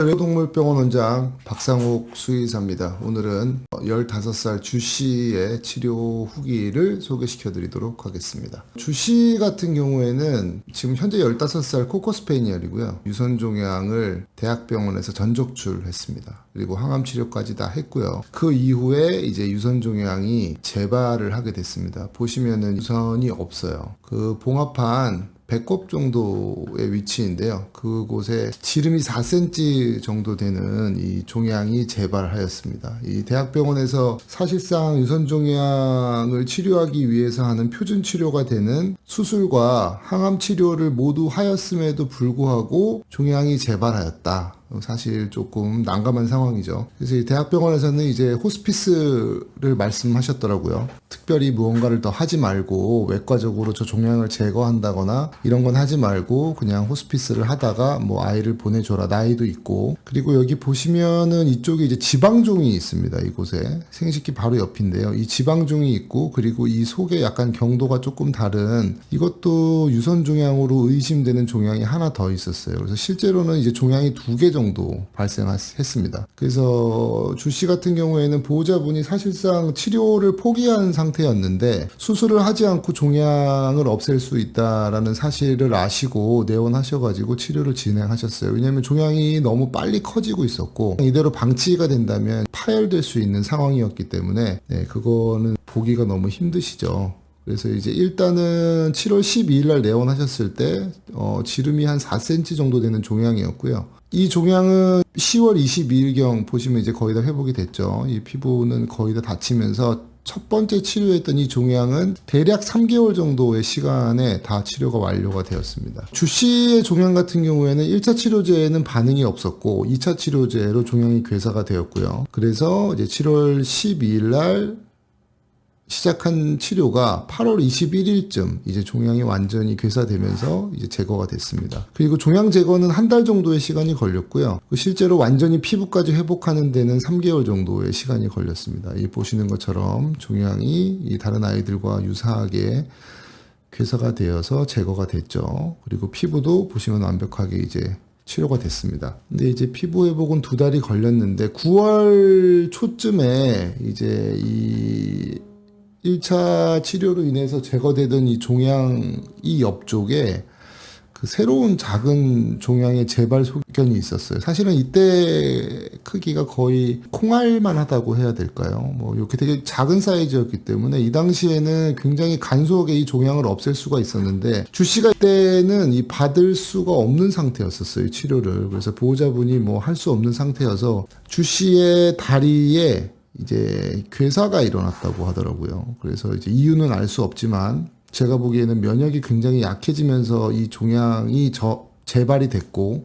동물병원 원장 박상욱 수의사입니다. 오늘은 15살 주씨의 치료 후기를 소개시켜 드리도록 하겠습니다. 주씨 같은 경우에는 지금 현재 15살 코커스페니얼이고요. 유선종양을 대학병원에서 전적출했습니다. 그리고 항암 치료까지 다 했고요. 그 이후에 이제 유선종양이 재발을 하게 됐습니다. 보시면은 유선이 없어요. 그 봉합한 배꼽 정도의 위치인데요. 그곳에 지름이 4cm 정도 되는 이 종양이 재발하였습니다. 이 대학병원에서 사실상 유선종양을 치료하기 위해서 하는 표준 치료가 되는 수술과 항암 치료를 모두 하였음에도 불구하고 종양이 재발하였다. 사실 조금 난감한 상황이죠. 그래서 이 대학병원에서는 이제 호스피스를 말씀하셨더라고요. 특별히 무언가를 더 하지 말고 외과적으로 저 종양을 제거한다거나 이런 건 하지 말고 그냥 호스피스를 하다가 뭐 아이를 보내줘라. 나이도 있고. 그리고 여기 보시면은 이쪽에 이제 지방종이 있습니다. 이곳에 생식기 바로 옆인데요. 이 지방종이 있고 그리고 이 속에 약간 경도가 조금 다른 이것도 유선종양으로 의심되는 종양이 하나 더 있었어요. 그래서 실제로는 이제 종양이 2개 정도 발생했습니다. 그래서 주씨 같은 경우에는 보호자분이 사실상 치료를 포기한 상태였는데 수술을 하지 않고 종양을 없앨 수 있다라는 사실을 아시고 내원하셔가지고 치료를 진행하셨어요. 왜냐하면 종양이 너무 빨리 커지고 있었고 이대로 방치가 된다면 파열될 수 있는 상황이었기 때문에 그거는 보기가 너무 힘드시죠. 그래서 이제 일단은 7월 12일 날 내원하셨을 때 지름이 한 4cm 정도 되는 종양이었고요. 이 종양은 10월 22일경 보시면 이제 거의 다 회복이 됐죠. 이 피부는 거의 다 닫히면서 첫 번째 치료했던 이 종양은 대략 3개월 정도의 시간에 다 치료가 완료가 되었습니다. 주씨의 종양 같은 경우에는 1차 치료제에는 반응이 없었고 2차 치료제로 종양이 괴사가 되었고요. 그래서 이제 7월 12일 날 시작한 치료가 8월 21일쯤 이제 종양이 완전히 괴사되면서 이제 제거가 됐습니다. 그리고 종양 제거는 한 달 정도의 시간이 걸렸고요. 실제로 완전히 피부까지 회복하는 데는 3개월 정도의 시간이 걸렸습니다. 이 보시는 것처럼 종양이 이 다른 아이들과 유사하게 괴사가 되어서 제거가 됐죠. 그리고 피부도 보시면 완벽하게 이제 치료가 됐습니다. 근데 이제 피부 회복은 2달이 걸렸는데 9월 초쯤에 이제 이 1차 치료로 인해서 제거되던 이 종양 이 옆쪽에 그 새로운 작은 종양의 재발 소견이 있었어요. 사실은 이때 크기가 거의 콩알만 하다고 해야 될까요? 뭐 이렇게 되게 작은 사이즈였기 때문에 이 당시에는 굉장히 간소하게 이 종양을 없앨 수가 있었는데 주씨가 이때는 이 받을 수가 없는 상태였었어요. 치료를. 그래서 보호자분이 뭐 할 수 없는 상태여서 주씨의 다리에 이제 괴사가 일어났다고 하더라고요. 그래서 이제 이유는 알 수 없지만 제가 보기에는 면역이 굉장히 약해지면서 이 종양이 재발이 됐고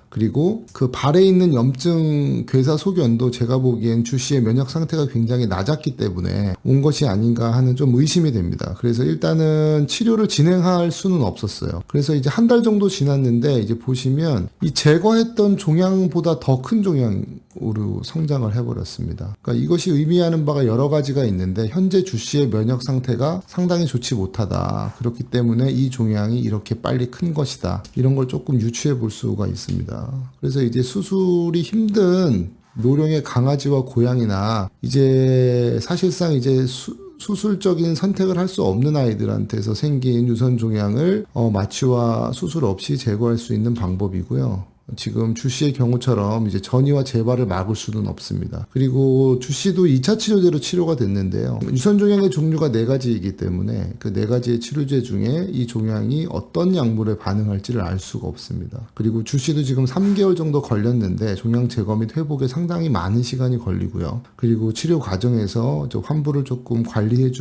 그리고 그 발에 있는 염증 괴사 소견도 제가 보기엔 주씨의 면역 상태가 굉장히 낮았기 때문에 온 것이 아닌가 하는 좀 의심이 됩니다. 그래서 일단은 치료를 진행할 수는 없었어요. 그래서 이제 한 달 정도 지났는데 이제 보시면 이 제거했던 종양보다 더 큰 종양으로 성장을 해버렸습니다. 그러니까 이것이 의미하는 바가 여러 가지가 있는데 현재 주씨의 면역 상태가 상당히 좋지 못하다. 그렇기 때문에 이 종양이 이렇게 빨리 큰 것이다. 이런 걸 조금 유추해 볼 수가 있습니다. 그래서 이제 수술이 힘든 노령의 강아지와 고양이나 이제 사실상 이제 수술적인 선택을 할 수 없는 아이들한테서 생긴 유선 종양을 마취와 수술 없이 제거할 수 있는 방법이고요. 지금 주씨의 경우처럼 이제 전이와 재발을 막을 수는 없습니다. 그리고 주씨도 2차 치료제로 치료가 됐는데요. 유선종양의 종류가 4가지이기 때문에 그 4가지의 치료제 중에 이 종양이 어떤 약물에 반응할지를 알 수가 없습니다. 그리고 주씨도 지금 3개월 정도 걸렸는데 종양 제거 및 회복에 상당히 많은 시간이 걸리고요. 그리고 치료 과정에서 환부를 조금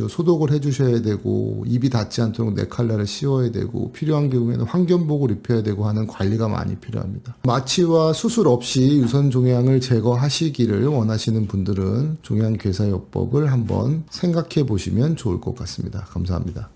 소독을 해주셔야 되고 입이 닿지 않도록 네칼라를 씌워야 되고 필요한 경우에는 환견복을 입혀야 되고 하는 관리가 많이 필요합니다. 마취와 수술 없이 유선 종양을 제거하시기를 원하시는 분들은 종양 괴사요법을 한번 생각해 보시면 좋을 것 같습니다. 감사합니다.